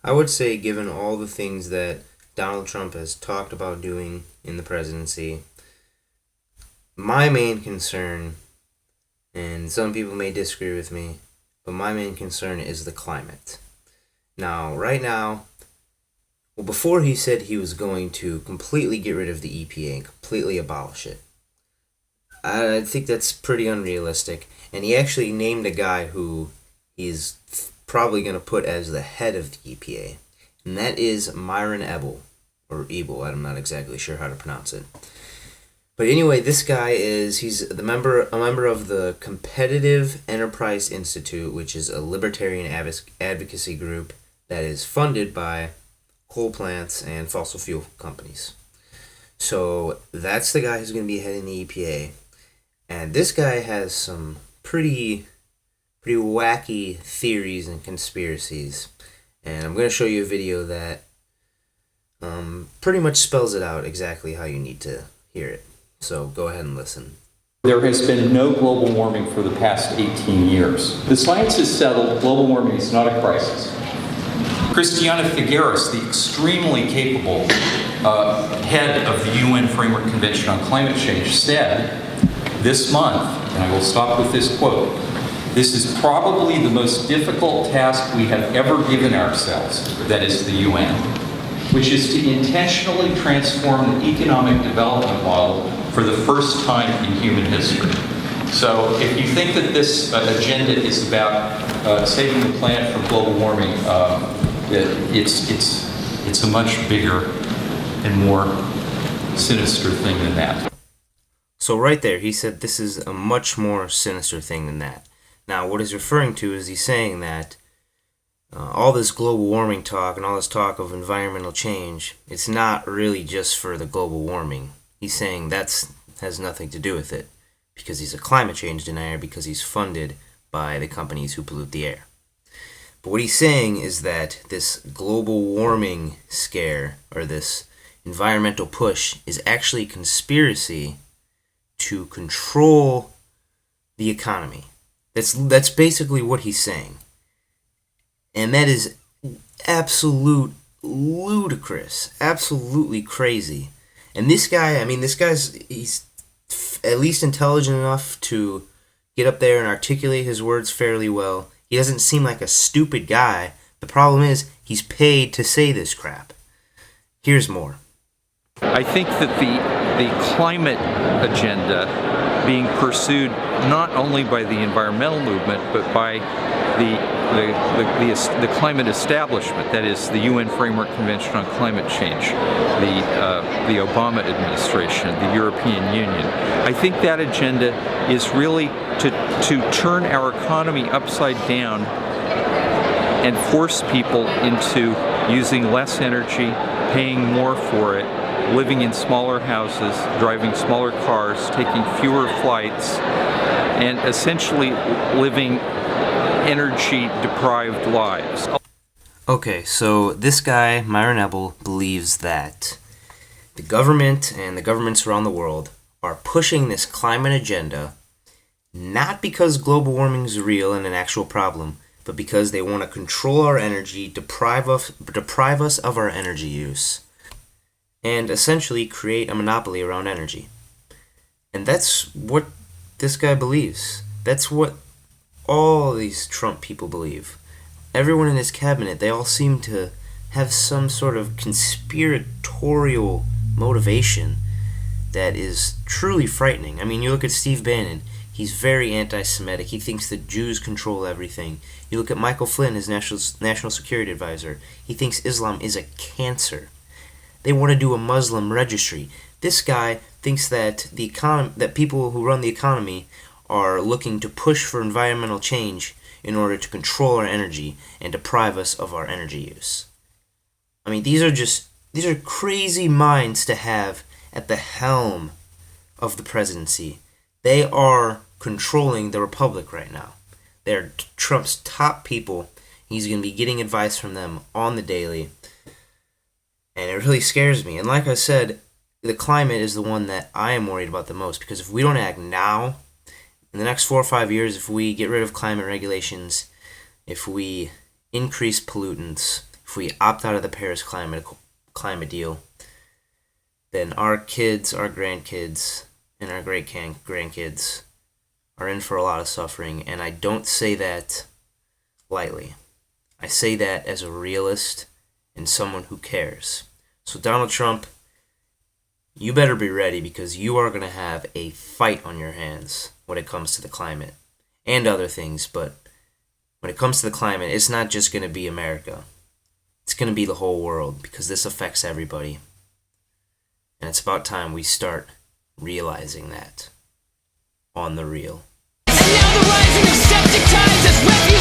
I would say, given all the things that Donald Trump has talked about doing in the presidency, my main concern, and some people may disagree with me, but my main concern is the climate. Now, right now, well, before he said he was going to completely get rid of the EPA and completely abolish it, I think that's pretty unrealistic. And he actually named a guy who he's probably going to put as the head of the EPA, and that is Myron Ebell, or Ebel. I'm not exactly sure how to pronounce it. But anyway, this guy he's a member of the Competitive Enterprise Institute, which is a libertarian advocacy group that is funded by coal plants and fossil fuel companies. So that's the guy who's going to be heading the EPA. And this guy has some pretty wacky theories and conspiracies. And I'm going to show you a video that pretty much spells it out exactly how you need to hear it. So go ahead and listen. There has been no global warming for the past 18 years. The science has settled global warming is not a crisis. Christiana Figueres, the extremely capable head of the UN Framework Convention on Climate Change, said this month, and I will stop with this quote, "This is probably the most difficult task we have ever given ourselves," that is the UN, which is to intentionally transform the economic development model for the first time in human history. So if you think that this agenda is about saving the planet from global warming, it's a much bigger and more sinister thing than that. So right there, he said this is a much more sinister thing than that. Now, what he's referring to is he's saying that all this global warming talk and all this talk of environmental change, it's not really just for the global warming. He's saying that has nothing to do with it because he's a climate change denier because he's funded by the companies who pollute the air. But what he's saying is that this global warming scare or this environmental push is actually a conspiracy to control the economy. That's basically what he's saying. And that is absolute ludicrous, absolutely crazy. And this guy, he's at least intelligent enough to get up there and articulate his words fairly well. He doesn't seem like a stupid guy. The problem is he's paid to say this crap. Here's more. I think that the climate agenda being pursued not only by the environmental movement but by the climate establishment, that is the UN Framework Convention on Climate Change, the Obama administration, the European Union. I think that agenda is really to turn our economy upside down and force people into using less energy, paying more for it, living in smaller houses, driving smaller cars, taking fewer flights, and essentially living energy-deprived lives. Okay, so this guy, Myron Ebell, believes that the government and the governments around the world are pushing this climate agenda not because global warming is real and an actual problem, but because they want to control our energy, deprive us of our energy use, and essentially create a monopoly around energy. And that's what this guy believes. That's what all these Trump people believe. Everyone in his cabinet, they all seem to have some sort of conspiratorial motivation that is truly frightening. I mean, you look at Steve Bannon, he's very anti-Semitic. He thinks that Jews control everything. You look at Michael Flynn, his national security advisor. He thinks Islam is a cancer. They want to do a Muslim registry. This guy thinks that that people who run the economy are looking to push for environmental change in order to control our energy and deprive us of our energy use. I mean, these are crazy minds to have at the helm of the presidency. They are controlling the republic right now. They're Trump's top people. He's going to be getting advice from them on the daily. And it really scares me. And like I said, the climate is the one that I am worried about the most, because if we don't act now, in the next 4 or 5 years, if we get rid of climate regulations, if we increase pollutants, if we opt out of the Paris climate deal, then our kids, our grandkids, and our great-grandkids are in for a lot of suffering, and I don't say that lightly. I say that as a realist and someone who cares. So Donald Trump, you better be ready, because you are going to have a fight on your hands when it comes to the climate and other things. But when it comes to the climate, it's not just going to be America. It's going to be the whole world, because this affects everybody. And it's about time we start realizing that on the real. And now the rising of septic times has